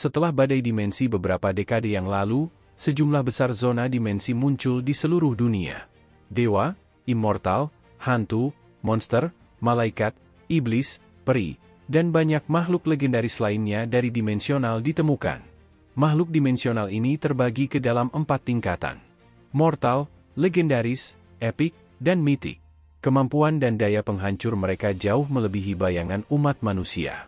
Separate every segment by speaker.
Speaker 1: Setelah badai dimensi beberapa dekade yang lalu, sejumlah besar zona dimensi muncul di seluruh dunia. Dewa, immortal, hantu, monster, malaikat, iblis, peri, dan banyak makhluk legendaris lainnya dari dimensional ditemukan. Makhluk dimensional ini terbagi ke dalam 4 tingkatan. Mortal, legendaris, epic, dan mythic. Kemampuan dan daya penghancur mereka jauh melebihi bayangan umat manusia.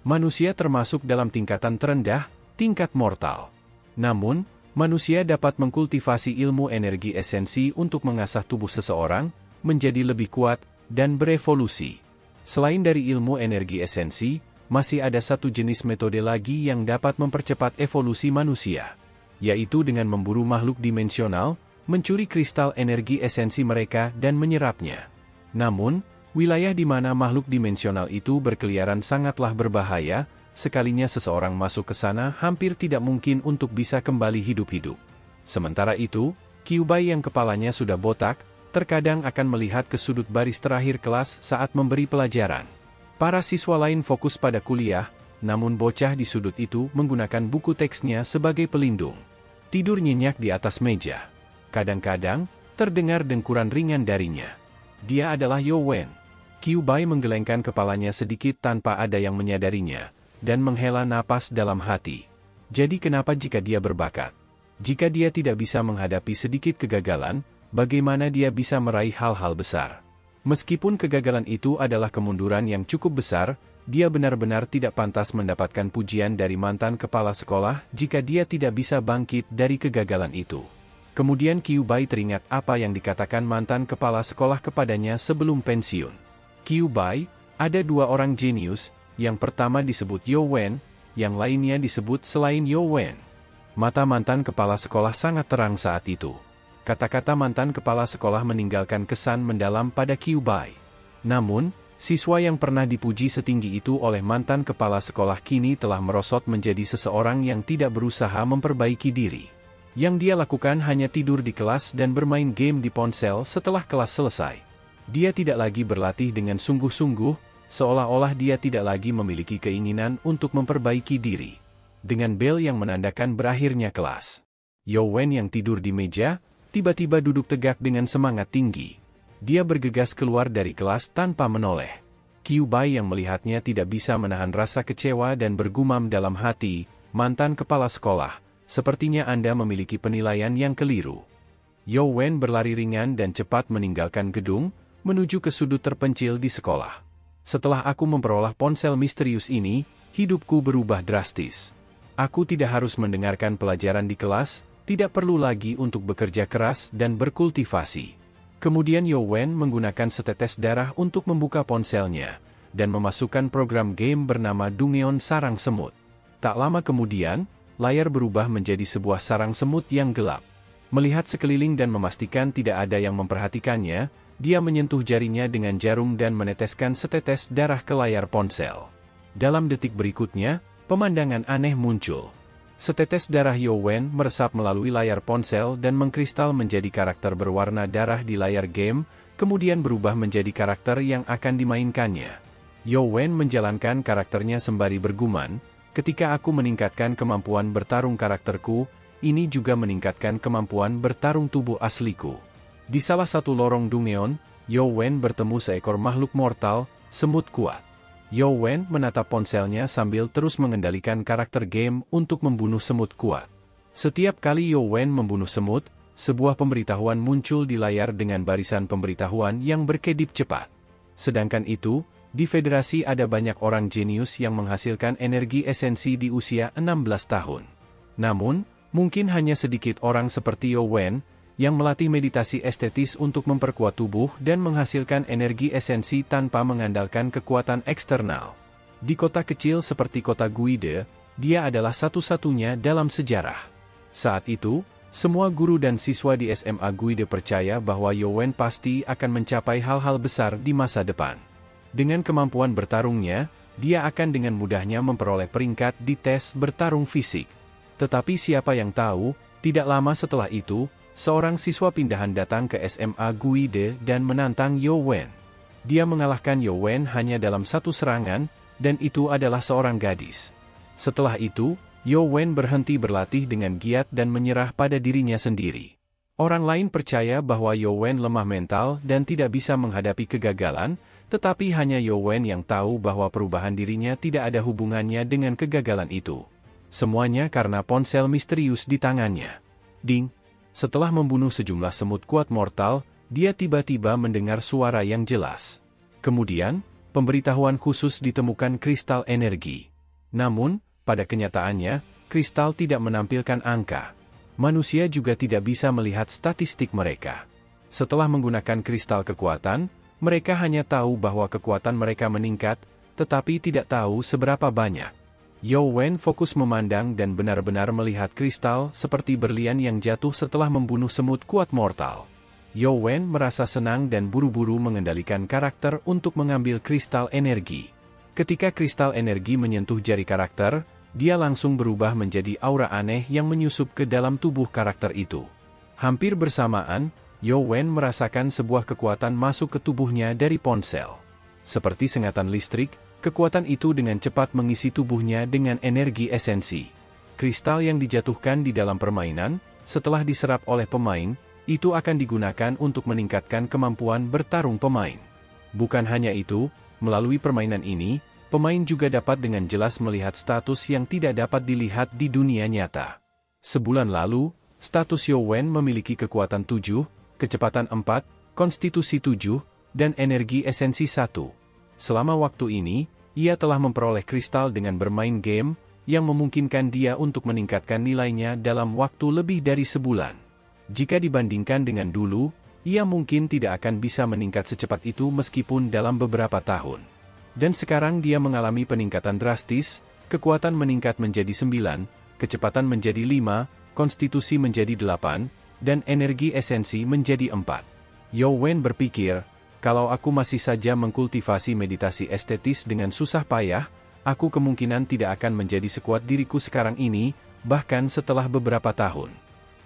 Speaker 1: Manusia termasuk dalam tingkatan terendah, tingkat mortal. Namun, manusia dapat mengkultivasi ilmu energi esensi untuk mengasah tubuh seseorang, menjadi lebih kuat, dan berevolusi. Selain dari ilmu energi esensi, masih ada satu jenis metode lagi yang dapat mempercepat evolusi manusia, yaitu dengan memburu makhluk dimensional, mencuri kristal energi esensi mereka dan menyerapnya. Namun, wilayah di mana makhluk dimensional itu berkeliaran sangatlah berbahaya, sekalinya seseorang masuk ke sana hampir tidak mungkin untuk bisa kembali hidup-hidup. Sementara itu, Kyuubi yang kepalanya sudah botak, terkadang akan melihat ke sudut baris terakhir kelas saat memberi pelajaran. Para siswa lain fokus pada kuliah, namun bocah di sudut itu menggunakan buku teksnya sebagai pelindung. Tidur nyenyak di atas meja. Kadang-kadang, terdengar dengkuran ringan darinya. Dia adalah Yo Wen. Kyuubi menggelengkan kepalanya sedikit tanpa ada yang menyadarinya, dan menghela napas dalam hati. Jadi kenapa jika dia berbakat? Jika dia tidak bisa menghadapi sedikit kegagalan, bagaimana dia bisa meraih hal-hal besar? Meskipun kegagalan itu adalah kemunduran yang cukup besar, dia benar-benar tidak pantas mendapatkan pujian dari mantan kepala sekolah jika dia tidak bisa bangkit dari kegagalan itu. Kemudian Kyuubi teringat apa yang dikatakan mantan kepala sekolah kepadanya sebelum pensiun. Kyuubi, ada 2 orang jenius, yang pertama disebut Yo Wen, yang lainnya disebut selain Yo Wen. Mata mantan kepala sekolah sangat terang saat itu. Kata-kata mantan kepala sekolah meninggalkan kesan mendalam pada Kyuubi. Namun, siswa yang pernah dipuji setinggi itu oleh mantan kepala sekolah kini telah merosot menjadi seseorang yang tidak berusaha memperbaiki diri. Yang dia lakukan hanya tidur di kelas dan bermain game di ponsel setelah kelas selesai. Dia tidak lagi berlatih dengan sungguh-sungguh, seolah-olah dia tidak lagi memiliki keinginan untuk memperbaiki diri. Dengan bel yang menandakan berakhirnya kelas, Yo Wen yang tidur di meja, tiba-tiba duduk tegak dengan semangat tinggi. Dia bergegas keluar dari kelas tanpa menoleh. Kyuubi yang melihatnya tidak bisa menahan rasa kecewa dan bergumam dalam hati, mantan kepala sekolah, sepertinya Anda memiliki penilaian yang keliru. Yo Wen berlari ringan dan cepat meninggalkan gedung, menuju ke sudut terpencil di sekolah. Setelah aku memperoleh ponsel misterius ini, hidupku berubah drastis. Aku tidak harus mendengarkan pelajaran di kelas, tidak perlu lagi untuk bekerja keras dan berkultivasi. Kemudian Yo Wen menggunakan setetes darah untuk membuka ponselnya, dan memasukkan program game bernama Dungeon Sarang Semut. Tak lama kemudian, layar berubah menjadi sebuah sarang semut yang gelap. Melihat sekeliling dan memastikan tidak ada yang memperhatikannya, dia menyentuh jarinya dengan jarum dan meneteskan setetes darah ke layar ponsel. Dalam detik berikutnya, pemandangan aneh muncul. Setetes darah Yo Wen meresap melalui layar ponsel dan mengkristal menjadi karakter berwarna darah di layar game, kemudian berubah menjadi karakter yang akan dimainkannya. Yo Wen menjalankan karakternya sembari bergumam, ketika aku meningkatkan kemampuan bertarung karakterku, ini juga meningkatkan kemampuan bertarung tubuh asliku. Di salah satu lorong Dungeon, Yo Wen bertemu seekor makhluk mortal, semut kuat. Yo Wen menatap ponselnya sambil terus mengendalikan karakter game untuk membunuh semut kuat. Setiap kali Yo Wen membunuh semut, sebuah pemberitahuan muncul di layar dengan barisan pemberitahuan yang berkedip cepat. Sedangkan itu, di Federasi ada banyak orang jenius yang menghasilkan energi esensi di usia 16 tahun. Namun, mungkin hanya sedikit orang seperti Yo Wen, yang melatih meditasi estetis untuk memperkuat tubuh dan menghasilkan energi esensi tanpa mengandalkan kekuatan eksternal. Di kota kecil seperti kota Guide, dia adalah satu-satunya dalam sejarah. Saat itu, semua guru dan siswa di SMA Guide percaya bahwa Yo Wen pasti akan mencapai hal-hal besar di masa depan. Dengan kemampuan bertarungnya, dia akan dengan mudahnya memperoleh peringkat di tes bertarung fisik. Tetapi siapa yang tahu, tidak lama setelah itu, seorang siswa pindahan datang ke SMA Guide dan menantang Yo Wen. Dia mengalahkan Yo Wen hanya dalam satu serangan, dan itu adalah seorang gadis. Setelah itu, Yo Wen berhenti berlatih dengan giat dan menyerah pada dirinya sendiri. Orang lain percaya bahwa Yo Wen lemah mental dan tidak bisa menghadapi kegagalan, tetapi hanya Yo Wen yang tahu bahwa perubahan dirinya tidak ada hubungannya dengan kegagalan itu. Semuanya karena ponsel misterius di tangannya. Ding! Setelah membunuh sejumlah semut kuat mortal, dia tiba-tiba mendengar suara yang jelas. Kemudian, pemberitahuan khusus ditemukan kristal energi. Namun, pada kenyataannya, kristal tidak menampilkan angka. Manusia juga tidak bisa melihat statistik mereka. Setelah menggunakan kristal kekuatan, mereka hanya tahu bahwa kekuatan mereka meningkat, tetapi tidak tahu seberapa banyak. Yo Wen fokus memandang dan benar-benar melihat kristal seperti berlian yang jatuh setelah membunuh semut kuat mortal. Yo Wen merasa senang dan buru-buru mengendalikan karakter untuk mengambil kristal energi. Ketika kristal energi menyentuh jari karakter, dia langsung berubah menjadi aura aneh yang menyusup ke dalam tubuh karakter itu. Hampir bersamaan, Yo Wen merasakan sebuah kekuatan masuk ke tubuhnya dari ponsel. Seperti sengatan listrik, kekuatan itu dengan cepat mengisi tubuhnya dengan energi esensi. Kristal yang dijatuhkan di dalam permainan, setelah diserap oleh pemain, itu akan digunakan untuk meningkatkan kemampuan bertarung pemain. Bukan hanya itu, melalui permainan ini, pemain juga dapat dengan jelas melihat status yang tidak dapat dilihat di dunia nyata. Sebulan lalu, status Yo Wen memiliki kekuatan 7, kecepatan 4, konstitusi 7, dan energi esensi 1. Selama waktu ini, ia telah memperoleh kristal dengan bermain game, yang memungkinkan dia untuk meningkatkan nilainya dalam waktu lebih dari sebulan. Jika dibandingkan dengan dulu, ia mungkin tidak akan bisa meningkat secepat itu meskipun dalam beberapa tahun. Dan sekarang dia mengalami peningkatan drastis, kekuatan meningkat menjadi 9, kecepatan menjadi 5, konstitusi menjadi 8, dan energi esensi menjadi 4. Yo Wen berpikir, kalau aku masih saja mengkultivasi meditasi estetis dengan susah payah, aku kemungkinan tidak akan menjadi sekuat diriku sekarang ini, bahkan setelah beberapa tahun.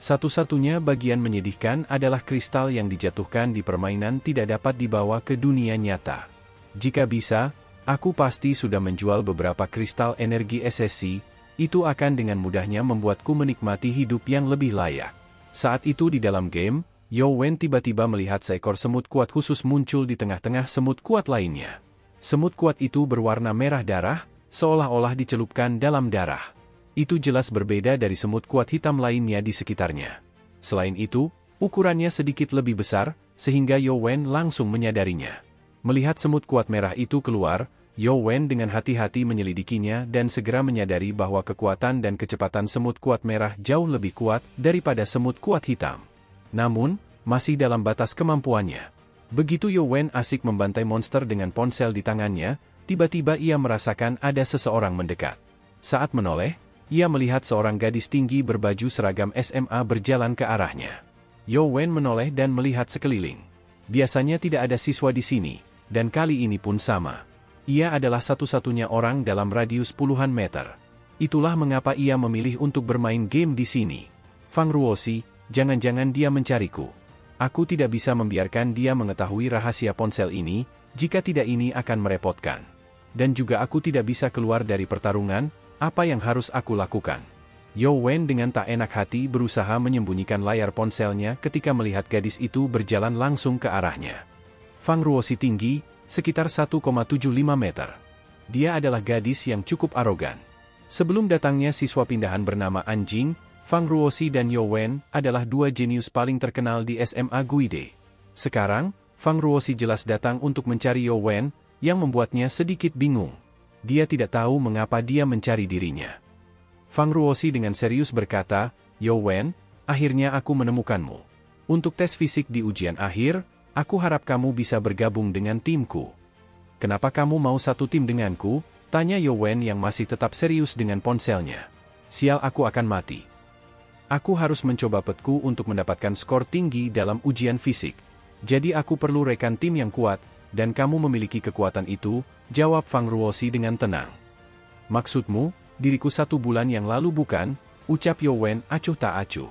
Speaker 1: Satu-satunya bagian menyedihkan adalah kristal yang dijatuhkan di permainan tidak dapat dibawa ke dunia nyata. Jika bisa, aku pasti sudah menjual beberapa kristal energi esensi, itu akan dengan mudahnya membuatku menikmati hidup yang lebih layak. Saat itu di dalam game, Yo Wen tiba-tiba melihat seekor semut kuat khusus muncul di tengah-tengah semut kuat lainnya. Semut kuat itu berwarna merah darah, seolah-olah dicelupkan dalam darah. Itu jelas berbeda dari semut kuat hitam lainnya di sekitarnya. Selain itu, ukurannya sedikit lebih besar, sehingga Yo Wen langsung menyadarinya. Melihat semut kuat merah itu keluar, Yo Wen dengan hati-hati menyelidikinya dan segera menyadari bahwa kekuatan dan kecepatan semut kuat merah jauh lebih kuat daripada semut kuat hitam. Namun, masih dalam batas kemampuannya. Begitu Yo Wen asik membantai monster dengan ponsel di tangannya, tiba-tiba ia merasakan ada seseorang mendekat. Saat menoleh, ia melihat seorang gadis tinggi berbaju seragam SMA berjalan ke arahnya. Yo Wen menoleh dan melihat sekeliling. Biasanya tidak ada siswa di sini, dan kali ini pun sama. Ia adalah satu-satunya orang dalam radius puluhan meter. Itulah mengapa ia memilih untuk bermain game di sini. Fang Ruoshi, jangan-jangan dia mencariku. Aku tidak bisa membiarkan dia mengetahui rahasia ponsel ini, jika tidak ini akan merepotkan. Dan juga aku tidak bisa keluar dari pertarungan, apa yang harus aku lakukan? Yo Wen dengan tak enak hati berusaha menyembunyikan layar ponselnya ketika melihat gadis itu berjalan langsung ke arahnya. Fang Ruoshi tinggi, sekitar 1,75 meter. Dia adalah gadis yang cukup arogan. Sebelum datangnya siswa pindahan bernama Anjing, Fang Ruoshi dan Yo Wen adalah dua jenius paling terkenal di SMA Guide. Sekarang, Fang Ruoshi jelas datang untuk mencari Yo Wen, yang membuatnya sedikit bingung. Dia tidak tahu mengapa dia mencari dirinya. Fang Ruoshi dengan serius berkata, Yo Wen, akhirnya aku menemukanmu. Untuk tes fisik di ujian akhir, aku harap kamu bisa bergabung dengan timku. Kenapa kamu mau satu tim denganku? Tanya Yo Wen yang masih tetap serius dengan ponselnya. Sial, aku akan mati. Aku harus mencoba petku untuk mendapatkan skor tinggi dalam ujian fisik. Jadi aku perlu rekan tim yang kuat, dan kamu memiliki kekuatan itu, jawab Fang Ruoshi dengan tenang. Maksudmu, diriku 1 bulan yang lalu bukan? Ucap Yo Wen acuh tak acuh.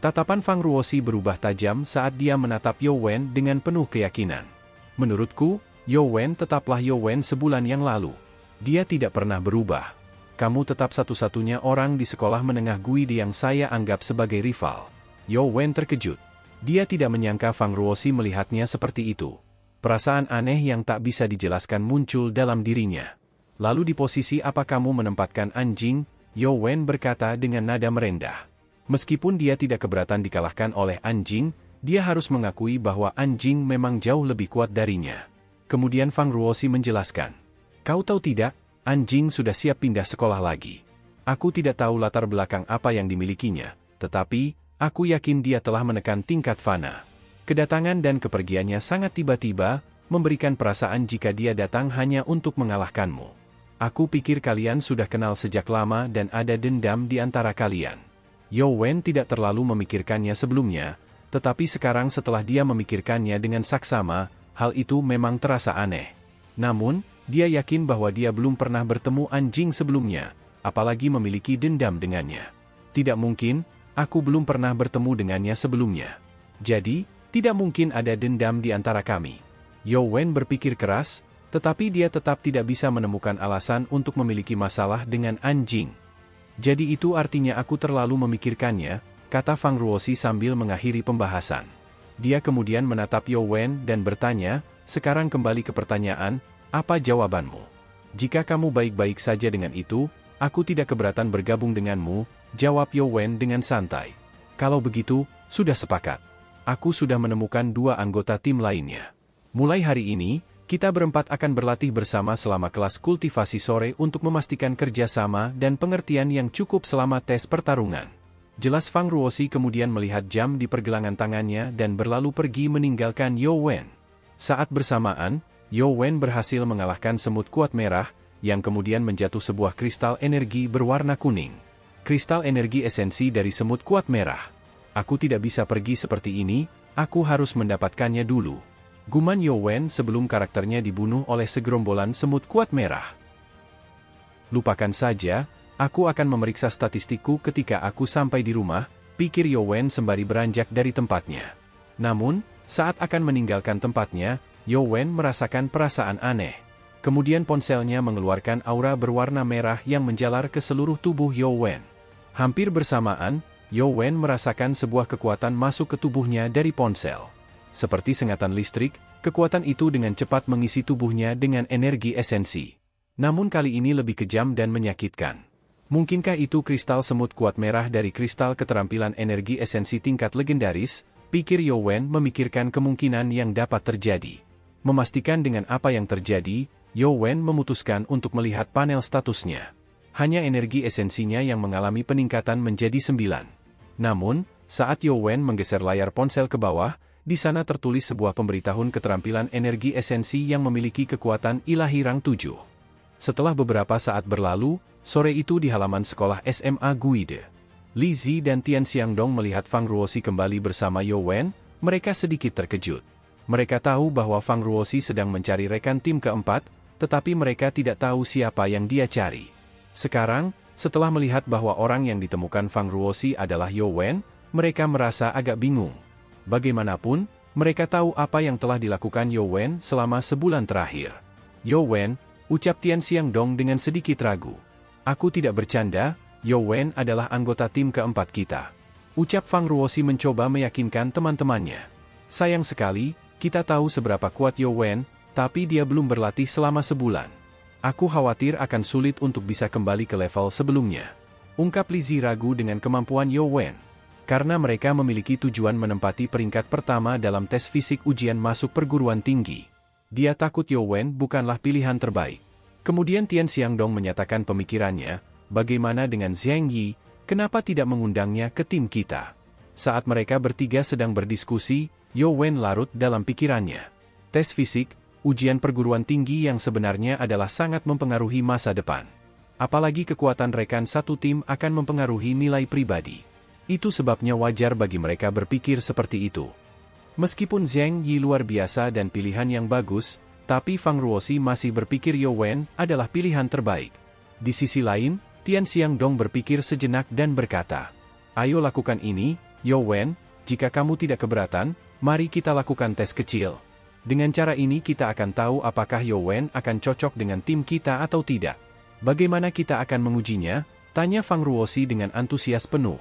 Speaker 1: Tatapan Fang Ruoshi berubah tajam saat dia menatap Yo Wen dengan penuh keyakinan. Menurutku, Yo Wen tetaplah Yo Wen sebulan yang lalu. Dia tidak pernah berubah. kamu tetap satu-satunya orang di sekolah menengah Guide yang saya anggap sebagai rival. Yo Wen terkejut. Dia tidak menyangka Fang Ruoshi melihatnya seperti itu. Perasaan aneh yang tak bisa dijelaskan muncul dalam dirinya. Lalu di posisi apa kamu menempatkan anjing? Yo Wen berkata dengan nada merendah. Meskipun dia tidak keberatan dikalahkan oleh anjing, dia harus mengakui bahwa anjing memang jauh lebih kuat darinya. Kemudian Fang Ruoshi menjelaskan. Kau tahu tidak, anjing sudah siap pindah sekolah lagi. Aku tidak tahu latar belakang apa yang dimilikinya, tetapi aku yakin dia telah menekan tingkat fana. Kedatangan dan kepergiannya sangat tiba-tiba, memberikan perasaan jika dia datang hanya untuk mengalahkanmu. Aku pikir kalian sudah kenal sejak lama dan ada dendam di antara kalian. Yo Wen tidak terlalu memikirkannya sebelumnya, tetapi sekarang setelah dia memikirkannya dengan saksama, hal itu memang terasa aneh. Namun, dia yakin bahwa dia belum pernah bertemu anjing sebelumnya, apalagi memiliki dendam dengannya. Tidak mungkin, aku belum pernah bertemu dengannya sebelumnya. Jadi, tidak mungkin ada dendam di antara kami. Yo Wen berpikir keras, tetapi dia tetap tidak bisa menemukan alasan untuk memiliki masalah dengan anjing. Jadi itu artinya aku terlalu memikirkannya, kata Fang Ruoshi sambil mengakhiri pembahasan. Dia kemudian menatap Yo Wen dan bertanya, sekarang kembali ke pertanyaan, apa jawabanmu? Jika kamu baik-baik saja dengan itu, aku tidak keberatan bergabung denganmu, jawab Yo Wen dengan santai. Kalau begitu, sudah sepakat. Aku sudah menemukan 2 anggota tim lainnya. Mulai hari ini, kita berempat akan berlatih bersama selama kelas kultivasi sore untuk memastikan kerjasama dan pengertian yang cukup selama tes pertarungan. Jelas Fang Ruoshi kemudian melihat jam di pergelangan tangannya dan berlalu pergi meninggalkan Yo Wen. Saat bersamaan, Yo Wen berhasil mengalahkan semut kuat merah, yang kemudian menjatuh sebuah kristal energi berwarna kuning. Kristal energi esensi dari semut kuat merah. Aku tidak bisa pergi seperti ini, aku harus mendapatkannya dulu. Guman Yo Wen sebelum karakternya dibunuh oleh segerombolan semut kuat merah. Lupakan saja, aku akan memeriksa statistikku ketika aku sampai di rumah, pikir Yo Wen sembari beranjak dari tempatnya. Namun, saat akan meninggalkan tempatnya, Yo Wen merasakan perasaan aneh. Kemudian ponselnya mengeluarkan aura berwarna merah yang menjalar ke seluruh tubuh Yo Wen. Hampir bersamaan, Yo Wen merasakan sebuah kekuatan masuk ke tubuhnya dari ponsel. Seperti sengatan listrik, kekuatan itu dengan cepat mengisi tubuhnya dengan energi esensi. Namun kali ini lebih kejam dan menyakitkan. Mungkinkah itu kristal semut kuat merah dari kristal keterampilan energi esensi tingkat legendaris? Pikir Yo Wen memikirkan kemungkinan yang dapat terjadi. Memastikan dengan apa yang terjadi, Yo Wen memutuskan untuk melihat panel statusnya. Hanya energi esensinya yang mengalami peningkatan menjadi 9. Namun, saat Yo Wen menggeser layar ponsel ke bawah, di sana tertulis sebuah pemberitahuan keterampilan energi esensi yang memiliki kekuatan ilahi rang 7. Setelah beberapa saat berlalu, sore itu di halaman sekolah SMA Guide. Li Zi dan Tian Xiangdong melihat Fang Ruoshi kembali bersama Yo Wen, mereka sedikit terkejut. Mereka tahu bahwa Fang Ruoshi sedang mencari rekan tim keempat, tetapi mereka tidak tahu siapa yang dia cari. Sekarang, setelah melihat bahwa orang yang ditemukan Fang Ruoshi adalah Yo Wen, mereka merasa agak bingung. Bagaimanapun, mereka tahu apa yang telah dilakukan Yo Wen selama sebulan terakhir. Yo Wen, ucap Tian Xiangdong dengan sedikit ragu. Aku tidak bercanda, Yo Wen adalah anggota tim keempat kita. Ucap Fang Ruoshi mencoba meyakinkan teman-temannya. Sayang sekali, kita tahu seberapa kuat Yo Wen, tapi dia belum berlatih selama sebulan. Aku khawatir akan sulit untuk bisa kembali ke level sebelumnya. Ungkap Li Zi ragu dengan kemampuan Yo Wen. Karena mereka memiliki tujuan menempati peringkat pertama dalam tes fisik ujian masuk perguruan tinggi. Dia takut Yo Wen bukanlah pilihan terbaik. Kemudian Tian Xiangdong menyatakan pemikirannya, bagaimana dengan Zhang Yi, kenapa tidak mengundangnya ke tim kita? Saat mereka bertiga sedang berdiskusi, Yo Wen larut dalam pikirannya. Tes fisik, ujian perguruan tinggi yang sebenarnya adalah sangat mempengaruhi masa depan. Apalagi kekuatan rekan satu tim akan mempengaruhi nilai pribadi. Itu sebabnya wajar bagi mereka berpikir seperti itu. Meskipun Zhang Yi luar biasa dan pilihan yang bagus, tapi Fang Ruoshi masih berpikir Yo Wen adalah pilihan terbaik. Di sisi lain, Tian Xiangdong berpikir sejenak dan berkata, ayo lakukan ini, Yo Wen, jika kamu tidak keberatan, mari kita lakukan tes kecil. Dengan cara ini kita akan tahu apakah Yo Wen akan cocok dengan tim kita atau tidak. Bagaimana kita akan mengujinya? Tanya Fang Ruoxi dengan antusias penuh.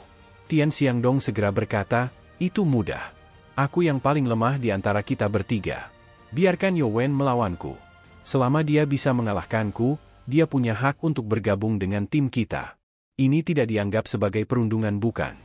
Speaker 1: Tian Xiangdong segera berkata, itu mudah. Aku yang paling lemah di antara kita bertiga. Biarkan Yo Wen melawanku. Selama dia bisa mengalahkanku, dia punya hak untuk bergabung dengan tim kita. Ini tidak dianggap sebagai perundungan bukan?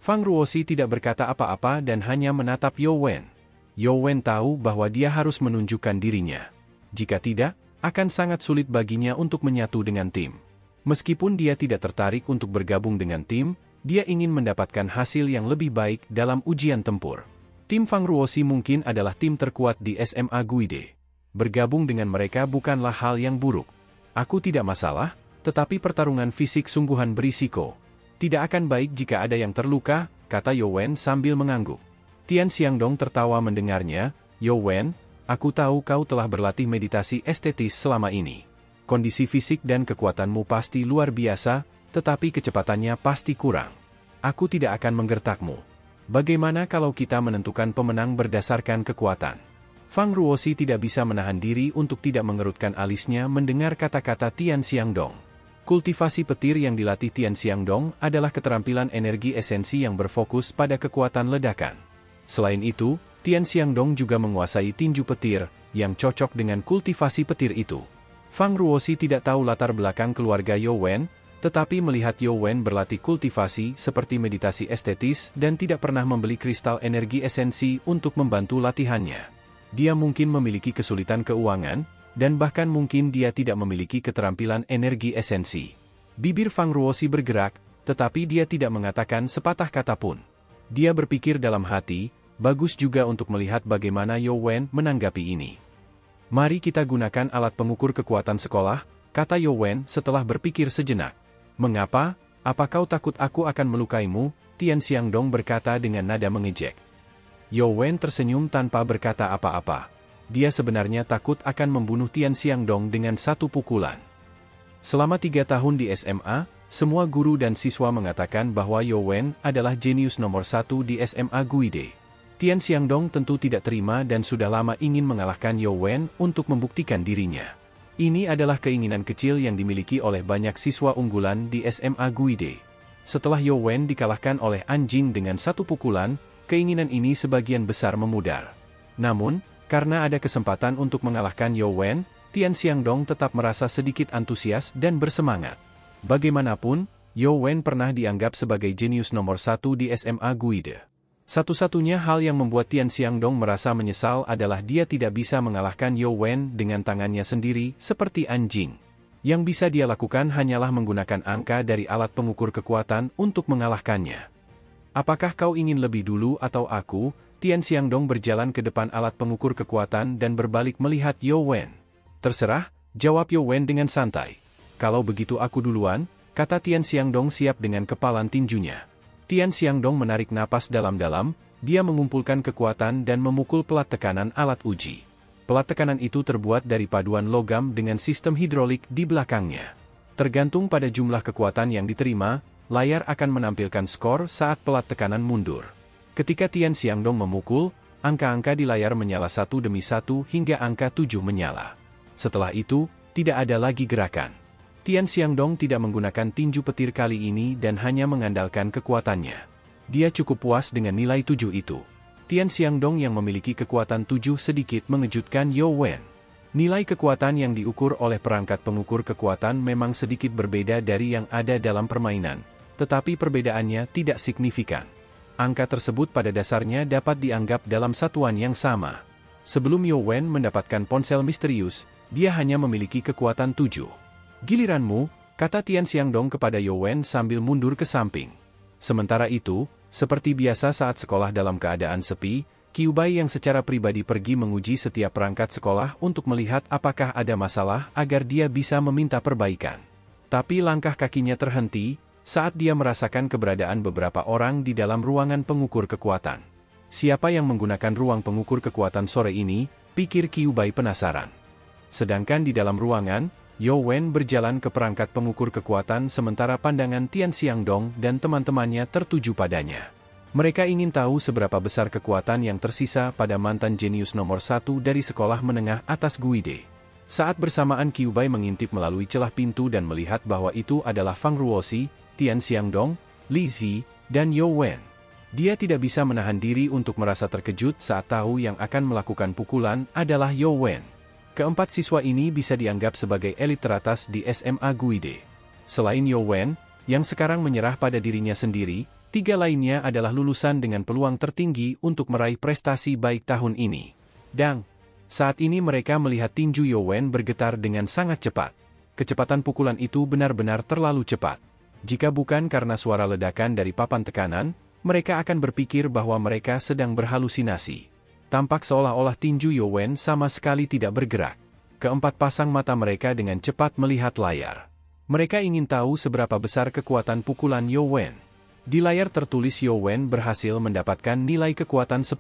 Speaker 1: Fang Ruoxi tidak berkata apa-apa dan hanya menatap Yo Wen. Yo Wen tahu bahwa dia harus menunjukkan dirinya. Jika tidak, akan sangat sulit baginya untuk menyatu dengan tim. Meskipun dia tidak tertarik untuk bergabung dengan tim, dia ingin mendapatkan hasil yang lebih baik dalam ujian tempur. Tim Fang Ruoxi mungkin adalah tim terkuat di SMA Guide. Bergabung dengan mereka bukanlah hal yang buruk. Aku tidak masalah, tetapi pertarungan fisik sungguhan berisiko. Tidak akan baik jika ada yang terluka, kata Yo Wen sambil mengangguk. Tian Xiangdong tertawa mendengarnya. Yo Wen, aku tahu kau telah berlatih meditasi estetis selama ini. Kondisi fisik dan kekuatanmu pasti luar biasa, tetapi kecepatannya pasti kurang. Aku tidak akan menggertakmu. Bagaimana kalau kita menentukan pemenang berdasarkan kekuatan? Fang Ruoxi tidak bisa menahan diri untuk tidak mengerutkan alisnya mendengar kata-kata Tian Xiangdong. Kultivasi petir yang dilatih Tian Xiangdong adalah keterampilan energi esensi yang berfokus pada kekuatan ledakan. Selain itu, Tian Xiangdong juga menguasai tinju petir, yang cocok dengan kultivasi petir itu. Fang Ruoxi tidak tahu latar belakang keluarga Yo Wen, tetapi melihat Yo Wen berlatih kultivasi seperti meditasi estetis dan tidak pernah membeli kristal energi esensi untuk membantu latihannya. Dia mungkin memiliki kesulitan keuangan, dan bahkan mungkin dia tidak memiliki keterampilan energi esensi. Bibir Fang Ruoxi bergerak, tetapi dia tidak mengatakan sepatah kata pun. Dia berpikir dalam hati, bagus juga untuk melihat bagaimana Yo Wen menanggapi ini. Mari kita gunakan alat pengukur kekuatan sekolah, kata Yo Wen setelah berpikir sejenak. Mengapa? Apa kau takut aku akan melukaimu? Tian Xiangdong berkata dengan nada mengejek. Yo Wen tersenyum tanpa berkata apa-apa. Dia sebenarnya takut akan membunuh Tian Xiangdong dengan satu pukulan. Selama 3 tahun di SMA, semua guru dan siswa mengatakan bahwa Yo Wen adalah jenius nomor 1 di SMA Guide. Tian Xiangdong tentu tidak terima dan sudah lama ingin mengalahkan Yo Wen untuk membuktikan dirinya. Ini adalah keinginan kecil yang dimiliki oleh banyak siswa unggulan di SMA Guide. Setelah Yo Wen dikalahkan oleh Anjing dengan satu pukulan, keinginan ini sebagian besar memudar. Namun, karena ada kesempatan untuk mengalahkan Yo Wen, Tian Xiangdong tetap merasa sedikit antusias dan bersemangat. Bagaimanapun, Yo Wen pernah dianggap sebagai jenius nomor 1 di SMA Guide. Satu-satunya hal yang membuat Tian Xiangdong merasa menyesal adalah dia tidak bisa mengalahkan Yo Wen dengan tangannya sendiri seperti Anjing. Yang bisa dia lakukan hanyalah menggunakan angka dari alat pengukur kekuatan untuk mengalahkannya. Apakah kau ingin lebih dulu atau aku? Tian Xiangdong berjalan ke depan alat pengukur kekuatan dan berbalik melihat Yo Wen. Terserah, jawab Yo Wen dengan santai. Kalau begitu aku duluan, kata Tian Xiangdong siap dengan kepalan tinjunya. Tian Xiangdong menarik napas dalam-dalam, dia mengumpulkan kekuatan dan memukul pelat tekanan alat uji. Pelat tekanan itu terbuat dari paduan logam dengan sistem hidrolik di belakangnya. Tergantung pada jumlah kekuatan yang diterima, layar akan menampilkan skor saat pelat tekanan mundur. Ketika Tian Xiangdong memukul, angka-angka di layar menyala satu demi satu hingga angka 7 menyala. Setelah itu, tidak ada lagi gerakan. Tian Xiangdong tidak menggunakan tinju petir kali ini dan hanya mengandalkan kekuatannya. Dia cukup puas dengan nilai 7 itu. Tian Xiangdong yang memiliki kekuatan 7 sedikit mengejutkan Yo Wen. Nilai kekuatan yang diukur oleh perangkat pengukur kekuatan memang sedikit berbeda dari yang ada dalam permainan, tetapi perbedaannya tidak signifikan. Angka tersebut pada dasarnya dapat dianggap dalam satuan yang sama. Sebelum Yo Wen mendapatkan ponsel misterius, dia hanya memiliki kekuatan 7. Giliranmu, kata Tian Xiangdong kepada Yo Wen sambil mundur ke samping. Sementara itu, seperti biasa saat sekolah dalam keadaan sepi, Qiu Bai yang secara pribadi pergi menguji setiap perangkat sekolah untuk melihat apakah ada masalah agar dia bisa meminta perbaikan. Tapi langkah kakinya terhenti, saat dia merasakan keberadaan beberapa orang di dalam ruangan pengukur kekuatan. Siapa yang menggunakan ruang pengukur kekuatan sore ini, pikir Qiu Bai penasaran. Sedangkan di dalam ruangan, Yo Wen berjalan ke perangkat pengukur kekuatan sementara pandangan Tian Xiangdong dan teman-temannya tertuju padanya. Mereka ingin tahu seberapa besar kekuatan yang tersisa pada mantan jenius nomor 1 dari sekolah menengah atas Guide. Saat bersamaan Qiubai mengintip melalui celah pintu dan melihat bahwa itu adalah Fang Ruoxi, Tian Xiangdong, Li Zi, dan You Wen. Dia tidak bisa menahan diri untuk merasa terkejut saat tahu yang akan melakukan pukulan adalah You Wen. Keempat siswa ini bisa dianggap sebagai elit teratas di SMA Guide. Selain You Wen, yang sekarang menyerah pada dirinya sendiri, 3 lainnya adalah lulusan dengan peluang tertinggi untuk meraih prestasi baik tahun ini. Dang! Saat ini mereka melihat tinju You Wen bergetar dengan sangat cepat. Kecepatan pukulan itu benar-benar terlalu cepat. Jika bukan karena suara ledakan dari papan tekanan, mereka akan berpikir bahwa mereka sedang berhalusinasi. Tampak seolah-olah tinju You Wen sama sekali tidak bergerak. Keempat pasang mata mereka dengan cepat melihat layar. Mereka ingin tahu seberapa besar kekuatan pukulan You Wen. Di layar tertulis You Wen berhasil mendapatkan nilai kekuatan 10.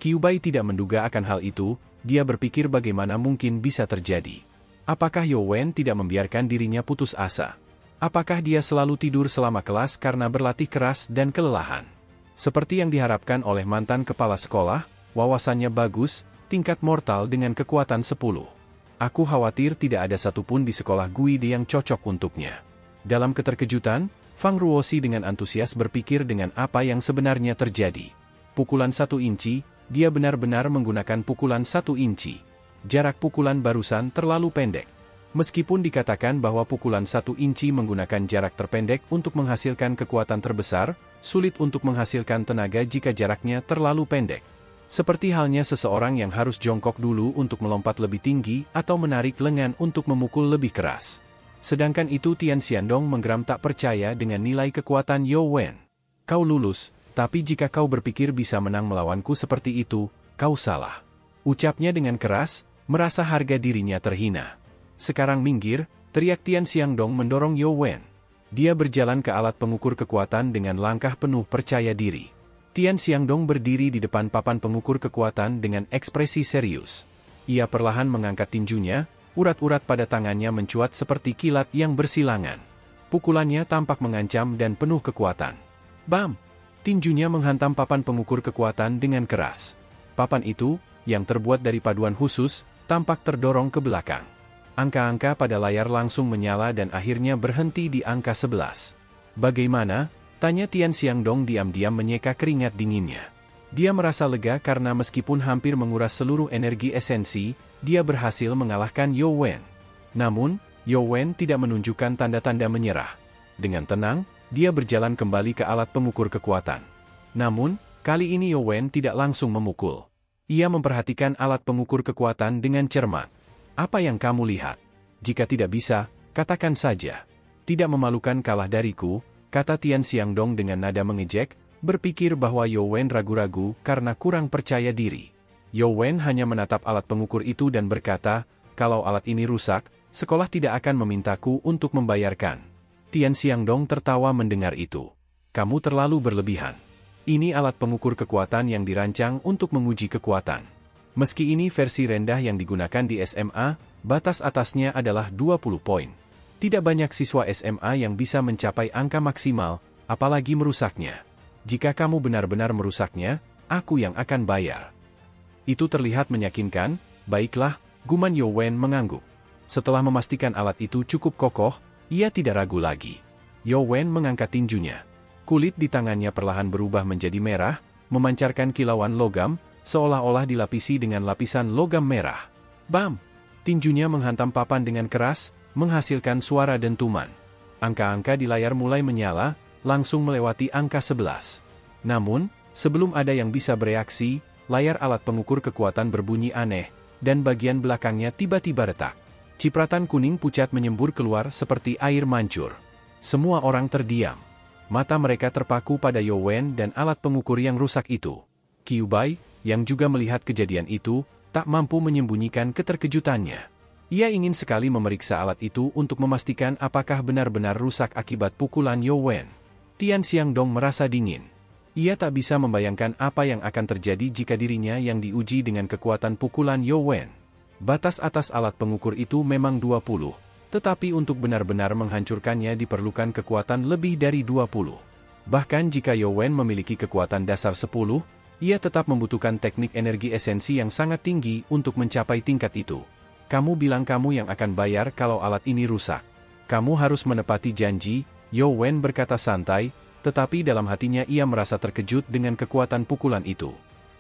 Speaker 1: Qiubai tidak menduga akan hal itu. Dia berpikir bagaimana mungkin bisa terjadi. Apakah You Wen tidak membiarkan dirinya putus asa? Apakah dia selalu tidur selama kelas karena berlatih keras dan kelelahan? Seperti yang diharapkan oleh mantan kepala sekolah, wawasannya bagus, tingkat mortal dengan kekuatan 10. Aku khawatir tidak ada satupun di sekolah Guide yang cocok untuknya. Dalam keterkejutan, Fang Ruoxi dengan antusias berpikir dengan apa yang sebenarnya terjadi. Pukulan 1 inci, dia benar-benar menggunakan pukulan 1 inci. Jarak pukulan barusan terlalu pendek. Meskipun dikatakan bahwa pukulan 1 inci menggunakan jarak terpendek untuk menghasilkan kekuatan terbesar, sulit untuk menghasilkan tenaga jika jaraknya terlalu pendek. Seperti halnya seseorang yang harus jongkok dulu untuk melompat lebih tinggi atau menarik lengan untuk memukul lebih keras. Sedangkan itu Tian Xiangdong menggeram tak percaya dengan nilai kekuatan You Wen. Kau lulus. Tapi jika kau berpikir bisa menang melawanku seperti itu, kau salah. Ucapnya dengan keras, merasa harga dirinya terhina. Sekarang minggir, teriak Tian Xiangdong mendorong You Wen. Dia berjalan ke alat pengukur kekuatan dengan langkah penuh percaya diri. Tian Xiangdong berdiri di depan papan pengukur kekuatan dengan ekspresi serius. Ia perlahan mengangkat tinjunya, urat-urat pada tangannya mencuat seperti kilat yang bersilangan. Pukulannya tampak mengancam dan penuh kekuatan. Bam! Tinjunya menghantam papan pengukur kekuatan dengan keras. Papan itu, yang terbuat dari paduan khusus, tampak terdorong ke belakang. Angka-angka pada layar langsung menyala dan akhirnya berhenti di angka 11. Bagaimana? Tanya Tian Xiangdong diam-diam menyeka keringat dinginnya. Dia merasa lega karena meskipun hampir menguras seluruh energi esensi, dia berhasil mengalahkan You Wen. Namun, You Wen tidak menunjukkan tanda-tanda menyerah. Dengan tenang, dia berjalan kembali ke alat pengukur kekuatan. Namun, kali ini You Wen tidak langsung memukul. Ia memperhatikan alat pengukur kekuatan dengan cermat. Apa yang kamu lihat? Jika tidak bisa, katakan saja. Tidak memalukan kalah dariku, kata Tian Xiangdong dengan nada mengejek, berpikir bahwa You Wen ragu-ragu karena kurang percaya diri. You Wen hanya menatap alat pengukur itu dan berkata, kalau alat ini rusak, sekolah tidak akan memintaku untuk membayarkan. Tian Xiangdong tertawa mendengar itu. Kamu terlalu berlebihan. Ini alat pengukur kekuatan yang dirancang untuk menguji kekuatan. Meski ini versi rendah yang digunakan di SMA, batas atasnya adalah 20 poin. Tidak banyak siswa SMA yang bisa mencapai angka maksimal, apalagi merusaknya. Jika kamu benar-benar merusaknya, aku yang akan bayar. Itu terlihat meyakinkan, baiklah, guman You Wen mengangguk. Setelah memastikan alat itu cukup kokoh, ia tidak ragu lagi. You Wen mengangkat tinjunya. Kulit di tangannya perlahan berubah menjadi merah, memancarkan kilauan logam, seolah-olah dilapisi dengan lapisan logam merah. Bam! Tinjunya menghantam papan dengan keras, menghasilkan suara dentuman. Angka-angka di layar mulai menyala, langsung melewati angka 11. Namun, sebelum ada yang bisa bereaksi, layar alat pengukur kekuatan berbunyi aneh, dan bagian belakangnya tiba-tiba retak. Cipratan kuning pucat menyembur keluar seperti air mancur. Semua orang terdiam. Mata mereka terpaku pada You Wen dan alat pengukur yang rusak itu. Qiubai, yang juga melihat kejadian itu, tak mampu menyembunyikan keterkejutannya. Ia ingin sekali memeriksa alat itu untuk memastikan apakah benar-benar rusak akibat pukulan You Wen. Tian Xiangdong merasa dingin. Ia tak bisa membayangkan apa yang akan terjadi jika dirinya yang diuji dengan kekuatan pukulan You Wen. Batas atas alat pengukur itu memang 20, tetapi untuk benar-benar menghancurkannya diperlukan kekuatan lebih dari 20. Bahkan jika You Wen memiliki kekuatan dasar 10, ia tetap membutuhkan teknik energi esensi yang sangat tinggi untuk mencapai tingkat itu. Kamu bilang kamu yang akan bayar kalau alat ini rusak. Kamu harus menepati janji, Yo Wen berkata santai, tetapi dalam hatinya ia merasa terkejut dengan kekuatan pukulan itu.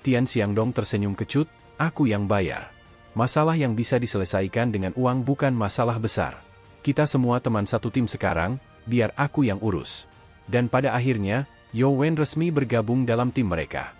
Speaker 1: Tian Xiangdong tersenyum kecut, aku yang bayar. Masalah yang bisa diselesaikan dengan uang bukan masalah besar. Kita semua teman satu tim sekarang, biar aku yang urus. Dan pada akhirnya, Yo Wen resmi bergabung dalam tim mereka.